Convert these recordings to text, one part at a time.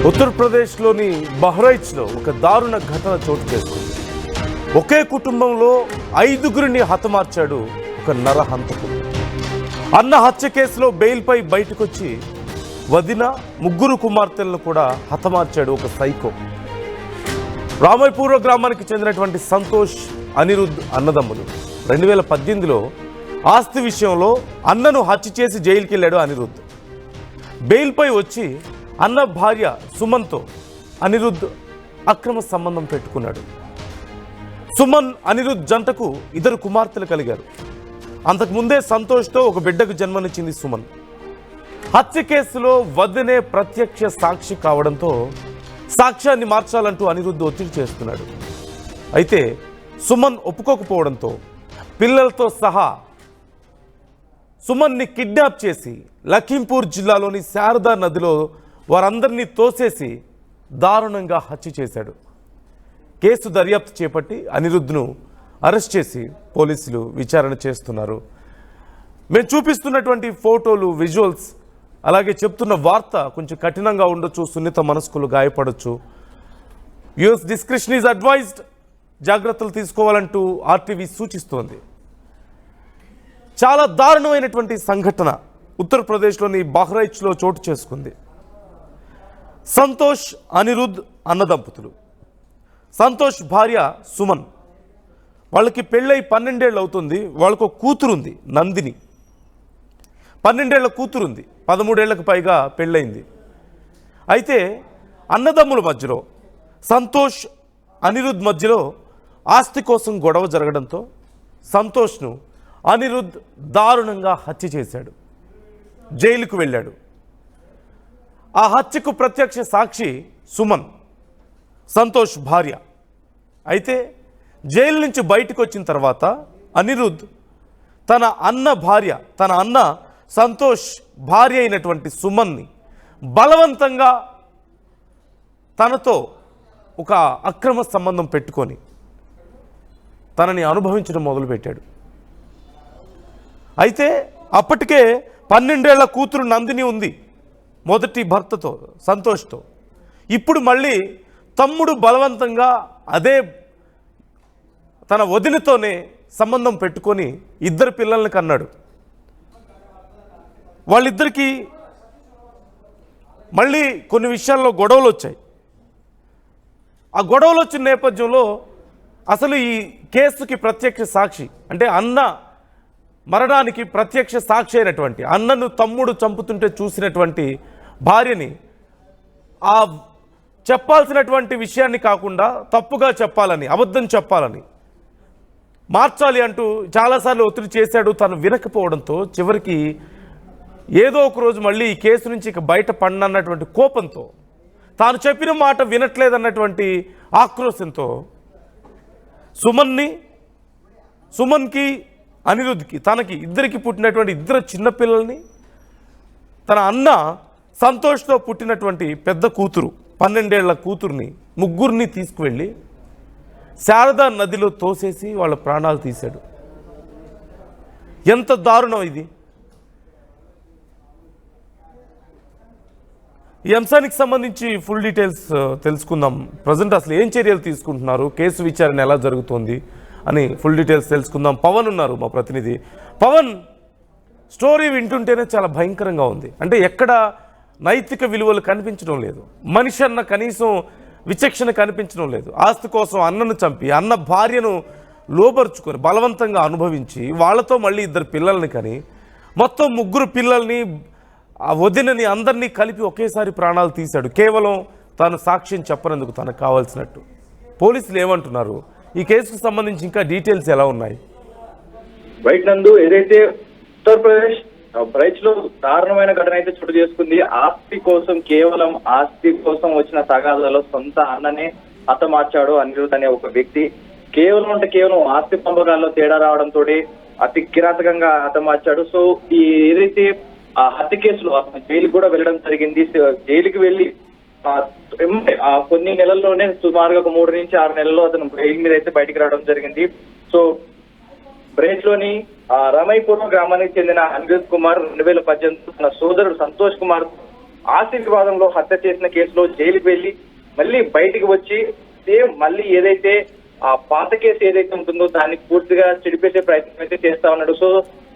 ఉత్తరప్రదేశ్లోని బహ్రైచ్లో ఒక దారుణ ఘటన చోటు చేసుకుంది. ఒకే కుటుంబంలో 5గురిని హతమార్చాడు ఒక నరహంతకుడు. అన్న హత్య కేసులో బెయిల్పై బయటకొచ్చి వదిన 3 కుమార్తెలను కూడా హతమార్చాడు ఒక సైకో. రామైపూర్ గ్రామానికి చెందినటువంటి సంతోష్, అనిరుద్ అన్నదమ్ములు 2018లో ఆస్తి విషయంలో అన్నను హత్య చేసి జైలుకి వెళ్ళాడు అనిరుద్. బెయిల్పై వచ్చి అన్న భార్య సుమన్తో అనిరుద్ అక్రమ సంబంధం పెట్టుకున్నాడు. సుమన్, అనిరుద్ జంటకు 2 కుమార్తెలు కలిగారు. అంతకుముందే సంతోష్తో ఒక బిడ్డకు జన్మనిచ్చింది సుమన్. హత్య కేసులో వదినే ప్రత్యక్ష సాక్షి కావడంతో సాక్ష్యాన్ని మార్చాలంటూ అనిరుద్ ఒత్తిడి చేస్తున్నాడు. అయితే సుమన్ ఒప్పుకోకపోవడంతో పిల్లలతో సహా సుమన్ని కిడ్నాప్ చేసి లఖింపూర్ జిల్లాలోని శారదా నదిలో వారందరినీ తోసేసి దారుణంగా హత్య చేశాడు. కేసు దర్యాప్తు చేపట్టి అనిరుద్ను అరెస్ట్ చేసి పోలీసులు విచారణ చేస్తున్నారు. మేము చూపిస్తున్నటువంటి ఫోటోలు, విజువల్స్, అలాగే చెప్తున్న వార్త కొంచెం కఠినంగా ఉండొచ్చు, సున్నిత మనస్కులు గాయపడవచ్చు. యూఎస్ డిస్క్రిప్షన్ ఈజ్ అడ్వైజ్డ్, జాగ్రత్తలు తీసుకోవాలంటూ ఆర్టీవీ సూచిస్తోంది. చాలా దారుణమైనటువంటి సంఘటన ఉత్తరప్రదేశ్లోని బహ్రైచ్లో చోటు చేసుకుంది. సంతోష్, అనిరుద్ అన్నదంపతులు. సంతోష్ భార్య సుమన్, వాళ్ళకి పెళ్ళై 12 ఏళ్ళు అవుతుంది. వాళ్ళకు కూతురుంది నందిని, 12 ఏళ్ల కూతురుంది, 13 ఏళ్లకు పైగా పెళ్ళయింది. అయితే అన్నదమ్ముల మధ్యలో, సంతోష్ అనిరుద్ మధ్యలో ఆస్తి కోసం గొడవ జరగడంతో సంతోష్ను అనిరుద్ దారుణంగా హత్య చేశాడు. జైలుకు వెళ్ళాడు. ఆ హత్యకు ప్రత్యక్ష సాక్షి సుమన్, సంతోష్ భార్య. అయితే జైలు నుంచి బయటకు వచ్చిన తర్వాత అనిరుద్ తన అన్న సంతోష్ భార్య అయినటువంటి సుమన్ని బలవంతంగా తనతో ఒక అక్రమ సంబంధం పెట్టుకొని తనని అనుభవించడం మొదలుపెట్టాడు. అయితే అప్పటికే 12 ఏళ్ల కూతురు నందిని ఉంది మొదటి భర్తతో, సంతోష్తో. ఇప్పుడు మళ్ళీ తమ్ముడు బలవంతంగా అదే తన వదినతోనే సంబంధం పెట్టుకొని 2 పిల్లల్ని కన్నాడు. వాళ్ళిద్దరికీ మళ్ళీ కొన్ని విషయాల్లో గొడవలు వచ్చాయి. ఆ గొడవలు వచ్చిన నేపథ్యంలో అసలు ఈ కేసుకి ప్రత్యక్ష సాక్షి, అంటే అన్న మరణానికి ప్రత్యక్ష సాక్షి అయినటువంటి, అన్నను తమ్ముడు చంపుతుంటే చూసినటువంటి భార్యని ఆ చెప్పాల్సినటువంటి విషయాన్ని కాకుండా తప్పుగా చెప్పాలని, అబద్ధం చెప్పాలని, మార్చాలి అంటూ చాలాసార్లు ఒత్తిడి చేశాడు. తను వినకపోవడంతో చివరికి ఏదో ఒక రోజు మళ్ళీ ఈ కేసు నుంచి ఇక బయట పడినన్నటువంటి కోపంతో, తాను చెప్పిన మాట వినట్లేదన్నటువంటి ఆక్రోశంతో సుమన్కి, అనిరుద్కి, తనకి ఇద్దరికి పుట్టినటువంటి 2 చిన్నపిల్లల్ని, తన అన్న సంతోష్తో పుట్టినటువంటి పెద్ద కూతురు 12 ఏళ్ల కూతుర్ని 3 తీసుకువెళ్ళి శారదా నదిలో తోసేసి వాళ్ళ ప్రాణాలు తీశాడు. ఎంత దారుణం ఇది! ఈ అంశానికి సంబంధించి ఫుల్ డీటెయిల్స్ తెలుసుకుందాం. ప్రజెంట్ అసలు ఏం చర్యలు తీసుకుంటున్నారు, కేసు విచారణ ఎలా జరుగుతోంది అని ఫుల్ డీటెయిల్స్ తెలుసుకుందాం. పవన్ ఉన్నారు మా ప్రతినిధి. పవన్, స్టోరీ వింటుంటేనే చాలా భయంకరంగా ఉంది. అంటే ఎక్కడ నైతిక విలువలు కనిపించడం లేదు, మనిషి అన్న కనీసం విచక్షణ కనిపించడం లేదు. ఆస్తి కోసం అన్నను చంపి, అన్న భార్యను లోబరుచుకొని బలవంతంగా అనుభవించి, వాళ్ళతో మళ్ళీ 2 పిల్లల్ని కని, మొత్తం 3 పిల్లల్ని, ఆ వదినని, అందరినీ కలిపి ఒకేసారి ప్రాణాలు తీశాడు. కేవలం తాను సాక్ష్యం చెప్పనందుకు, తనకు కావాల్సినట్టు. పోలీసులు ఏమంటున్నారు? ఈ కేసుకు సంబంధించి ఇంకా డీటెయిల్స్ ఎలా ఉన్నాయి? రైట్ నందు, ఏదైతే ఉత్తరప్రదేశ్ బహ్రైచ్లో దారుణమైన ఘటన అయితే చోటు చేసుకుంది. కేవలం ఆస్తి కోసం వచ్చిన తగాదాలో సొంత అన్ననే హతమార్చాడు అనిరుద్ అనే ఒక వ్యక్తి. కేవలం ఆస్తి పంపకాల్లో తేడా రావడంతో అతి కిరాతకంగా హతమార్చాడు. సో ఈ ఏదైతే ఆ హత్య కేసులో జైలుకి కూడా వెళ్ళడం జరిగింది. జైలుకి వెళ్ళి కొన్ని నెలల్లోనే సుమారుగా 3 నుంచి 6 నెలల్లో అతను బెయిల్ మీద అయితే బయటికి రావడం జరిగింది. సో బహ్రైచ్ లోని రామైపూర్ గ్రామానికి చెందిన అనిరుద్ కుమార్ 2018 తన సోదరుడు సంతోష్ కుమార్ ఆస్తి వివాదంలో హత్య చేసిన కేసులో జైలుకి వెళ్లి మళ్ళీ బయటికి వచ్చి సేమ్ మళ్ళీ ఏదైతే ఆ పాత కేసు ఏదైతే ఉంటుందో దాన్ని పూర్తిగా చెడిపేసే ప్రయత్నం అయితే చేస్తా ఉన్నాడు. సో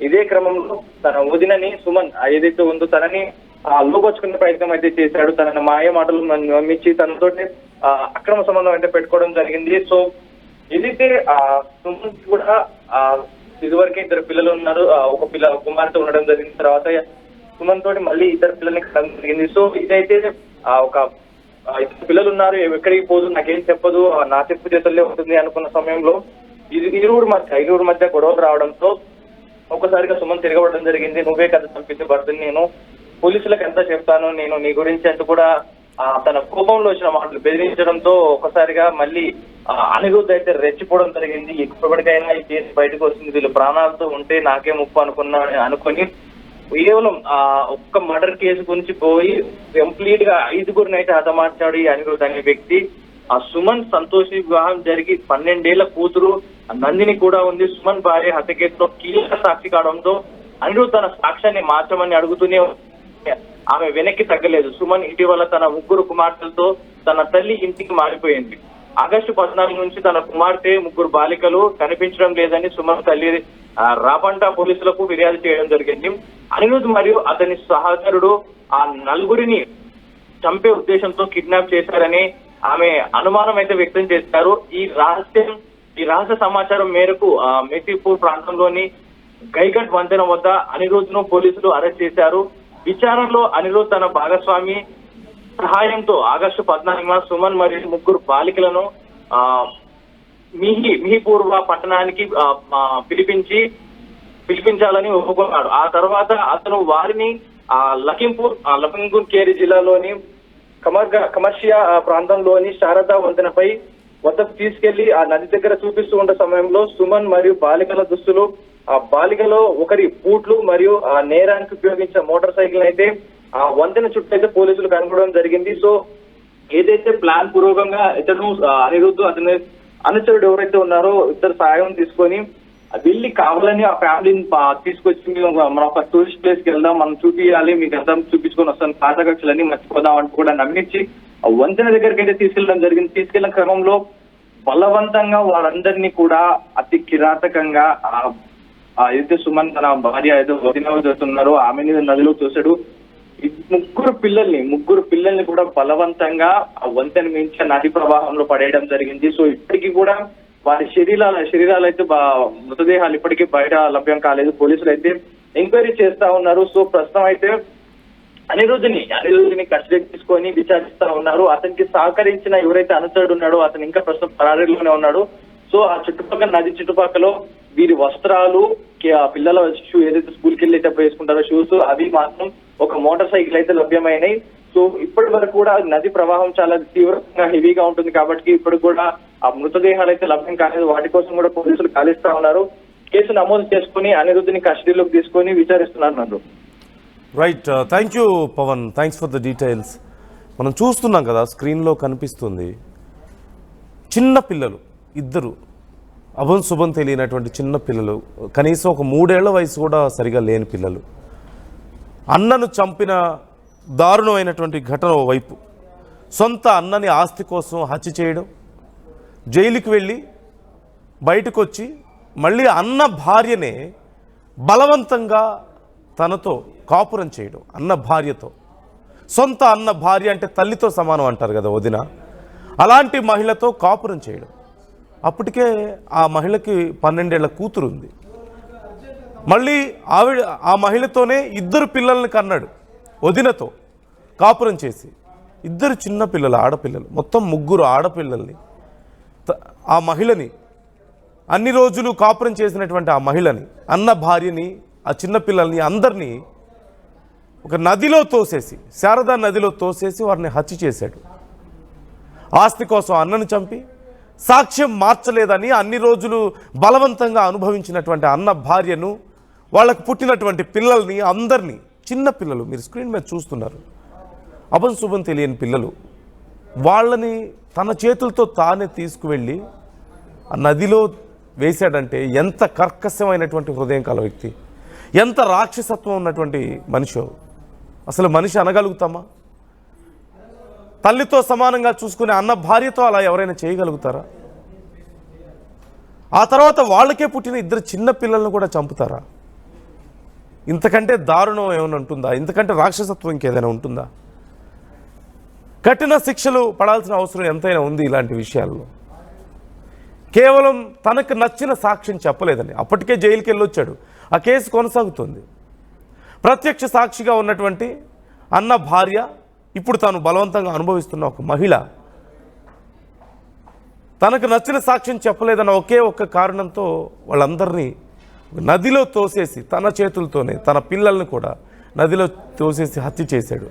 ఇదే క్రమంలో తన వదినని సుమన్ ఏదైతే ఉందో తనని లోపరుచుకునే ప్రయత్నం అయితే చేశాడు. తనని మాయ మాటలు నమ్మించి తనతో అక్రమ సంబంధం అయితే పెట్టుకోవడం జరిగింది. సో ఏదైతే సుమన్ కూడా ఇదివరకే 2 పిల్లలు ఉన్నారు, ఒక కుమార్తె ఉండడం జరిగిన తర్వాత సుమన్ తోటి మళ్ళీ 2 పిల్లల్ని కలగడం జరిగింది. సో ఇదైతే ఒక 2 పిల్లలు ఉన్నారు, ఎక్కడికి పోదు, నాకేం చెప్పదు, నా చెప్పు చేతుల్లో ఉంటుంది అనుకున్న సమయంలో ఇరువురు మధ్య గొడవలు రావడంతో ఒక్కసారిగా సుమన్ తిరగబడడం జరిగింది. నువ్వే కదా చంపింది భర్తని, నేను పోలీసులకు ఎంత చెప్తాను, నేను నీ గురించి అంటూ కూడా తన కోపంలో వచ్చిన మాటలు బెదిరించడంతో ఒకసారిగా మళ్ళీ అనిరుద్ధ్ అయితే రెచ్చిపోవడం జరిగింది. ఎప్పటికైనా ఈ కేసు బయటకు వస్తుంది, వీళ్ళు ప్రాణాలతో ఉంటే నాకే ముప్పు అనుకొని కేవలం ఒక్క మర్డర్ కేసు గురించి పోయి కంప్లీట్ గా 5గురిని అయితే హతమార్చాడు ఈ అనిరుద్ధ్ అనే వ్యక్తి. సుమన్ సంతోష్ వివాహం జరిగి 12 ఏళ్ల కూతురు నందిని కూడా ఉంది. సుమన్ భార్య హత్య కేసులో కీలక సాక్షి కావడంతో అనిరుద్ధ్ తన సాక్ష్యాన్ని మార్చమని అడుగుతూనే ఆమె వెనక్కి తగ్గలేదు. సుమన్ ఇటీవల తన 3 కుమార్తెలతో తన తల్లి ఇంటికి మారిపోయింది. ఆగస్టు 14 నుంచి తన కుమార్తె 3 బాలికలు కనిపించడం లేదని సుమన్ తల్లి రాబంట పోలీసులకు ఫిర్యాదు చేయడం జరిగింది. అనిరుద్ధ్ మరియు అతని సహచరుడు ఆ 4గురిని చంపే ఉద్దేశంతో కిడ్నాప్ చేశారని ఆమె అనుమానం అయితే వ్యక్తం చేశారు. ఈ రహస్య సమాచారం మేరకు మెహదీపూర్ ప్రాంతంలోని గైగట్ వంతెన వద్ద అనిరుద్ధ్ ను పోలీసులు అరెస్ట్ చేశారు. విచారణలో అనిరుద్ధ్ తన భాగస్వామి సహాయంతో ఆగస్టు 14న సుమన్ మరియు 3 బాలికలను మిహిపూర్వ పట్టణానికి పిలిపించాలని ఒప్పుకున్నాడు. ఆ తర్వాత అతను వారిని లఖింపూర్ ఖేరి జిల్లాలోని కమర్షియా ప్రాంతంలోని శారదా వంతెనపై వద్దకు తీసుకెళ్లి ఆ నది దగ్గర చూపిస్తూ ఉన్న సమయంలో సుమన్ మరియు బాలికల దుస్తులు, ఆ బాలికలో ఒకరి బూట్లు మరియు ఆ నేరానికి ఉపయోగించిన మోటార్ సైకిల్ అయితే ఆ వంతెన చుట్టూ అయితే పోలీసులు కనుగొనడం జరిగింది. సో ఏదైతే ప్లాన్ పూర్వకంగా ఇతను అనిరుద్ధ్ అతని అనుచరుడు ఎవరైతే ఉన్నారో ఇద్దరు సాయం తీసుకొని వెళ్ళి కావాలని ఆ ఫ్యామిలీని తీసుకొచ్చి మనం ఒక టూరిస్ట్ ప్లేస్ కి వెళ్దాం, మనం చూపించాలి, మీకు అంతా చూపించుకొని వస్తాం, పాత కక్షలన్నీ మర్చిపోదాం అంటూ కూడా నమ్మించి ఆ వంతెన దగ్గరికి అయితే తీసుకెళ్ళడం జరిగింది. తీసుకెళ్లిన క్రమంలో బలవంతంగా వాళ్ళందరినీ కూడా అతి కిరాతకంగా ఏదైతే సుమన్ తన భార్య ఏదో వదినవుతున్నారో ఆమెని నదిలో చూశాడు. 3 పిల్లల్ని కూడా బలవంతంగా ఆ వంతెన మించి నది ప్రవాహంలో పడేయడం జరిగింది. సో ఇప్పటికీ కూడా వారి శరీరాలు అయితే మృతదేహాలు ఇప్పటికీ బయట లభ్యం కాలేదు. పోలీసులు అయితే ఎంక్వైరీ చేస్తా ఉన్నారు. సో ప్రస్తుతం అయితే అనిరుద్ధిని కస్టడీకి తీసుకొని విచారిస్తా ఉన్నారు. అతనికి సహకరించిన ఎవరైతే అనుచరుడు ఉన్నాడో అతను ఇంకా ప్రస్తుతం పరారీలోనే ఉన్నాడు. సో ఆ చుట్టుపక్కల నది చుట్టుపక్కల వీరి వస్త్రాలు, పిల్లల షూ ఏదైతే స్కూల్కి వెళ్ళేటప్పుడు వేసుకుంటారో షూస్, అవి మాత్రం ఒక మోటార్ సైకిల్ అయితే లభ్యమైనాయి. సో ఇప్పటి వరకు కూడా నది ప్రవాహం చాలా తీవ్రంగా హెవీగా ఉంటుంది కాబట్టి ఇప్పుడు కూడా ఆ మృతదేహాలు అయితే లభ్యం కాలేదు. వాటి కోసం కూడా పోలీసులు గాలిస్తా ఉన్నారు. కేసు నమోదు చేసుకుని అనిరుద్ధిని కస్టడీలోకి తీసుకొని విచారిస్తున్నారు. Right, thank you Pavan, thanks for the details. మనం చూస్తున్నాం కదా, స్క్రీన్లో కనిపిస్తుంది, చిన్న పిల్లలు 2 అభం శుభం తెలియనటువంటి చిన్న పిల్లలు, కనీసం ఒక 3 ఏళ్ల వయసు కూడా సరిగా లేని పిల్లలు. అన్నను చంపిన దారుణమైనటువంటి ఘటన వైపు, సొంత అన్నని ఆస్తి కోసం హత్య చేయడం, జైలుకి వెళ్ళి బయటకు వచ్చి మళ్ళీ అన్న భార్యనే బలవంతంగా తనతో కాపురం చేయడం, అన్న భార్యతో. సొంత అన్న భార్య అంటే తల్లితో సమానం అంటారు కదా వదిన, అలాంటి మహిళతో కాపురం చేయడం. అప్పటికే ఆ మహిళకి 12 ఏళ్ల కూతురు ఉంది. మళ్ళీ ఆ మహిళతోనే 2 పిల్లల్ని కన్నాడు, వదినతో కాపురం చేసి. 2 చిన్న పిల్లలు, ఆడపిల్లలు, మొత్తం 3 ఆడపిల్లల్ని, ఆ మహిళని, అన్ని రోజులు కాపురం చేసినటువంటి ఆ మహిళని, అన్న భార్యని, ఆ చిన్న పిల్లల్ని అందరినీ ఒక నదిలో తోసేసి, శారదా నదిలో తోసేసి వారిని హత్య చేశాడు. ఆస్తి కోసం అన్నను చంపి సాక్ష్యం మార్చలేదని అన్ని రోజులు బలవంతంగా అనుభవించినటువంటి అన్న భార్యను, వాళ్ళకు పుట్టినటువంటి పిల్లల్ని అందరినీ, చిన్న పిల్లలు మీరు స్క్రీన్ మీద చూస్తున్నారు, అభం శుభం తెలియని పిల్లలు, వాళ్ళని తన చేతులతో తానే తీసుకువెళ్ళి ఆ నదిలో వేశాడంటే ఎంత కర్కశమైనటువంటి హృదయం కల వ్యక్తి, ఎంత రాక్షసత్వం ఉన్నటువంటి మనిషి. అసలు మనిషి అనగలుగుతామా? తల్లితో సమానంగా చూసుకునే అన్న భార్యతో అలా ఎవరైనా చేయగలుగుతారా? ఆ తర్వాత వాళ్ళకే పుట్టిన ఇద్దరు చిన్న పిల్లలను కూడా చంపుతారా? ఇంతకంటే దారుణం ఏమైనా ఉంటుందా? ఇంతకంటే రాక్షసత్వం ఇంకేదైనా ఉంటుందా? కఠిన శిక్షలు పడాల్సిన అవసరం ఎంతైనా ఉంది ఇలాంటి విషయాల్లో. కేవలం తనకు నచ్చిన సాక్ష్యం చెప్పలేదని అప్పటికే జైలుకి వెళ్ళొచ్చాడు. ఆ కేసు కొనసాగుతుంది. ప్రత్యక్ష సాక్షిగా ఉన్నటువంటి అన్న భార్య, ఇప్పుడు తాను బలవంతంగా అనుభవిస్తున్న ఒక మహిళ, తనకు నచ్చిన సాక్ష్యం చెప్పలేదన్న ఒకే ఒక్క కారణంతో వాళ్ళందరినీ నదిలో తోసేసి తన చేతులతోనే తన పిల్లల్ని కూడా నదిలో తోసేసి హత్య చేశాడు.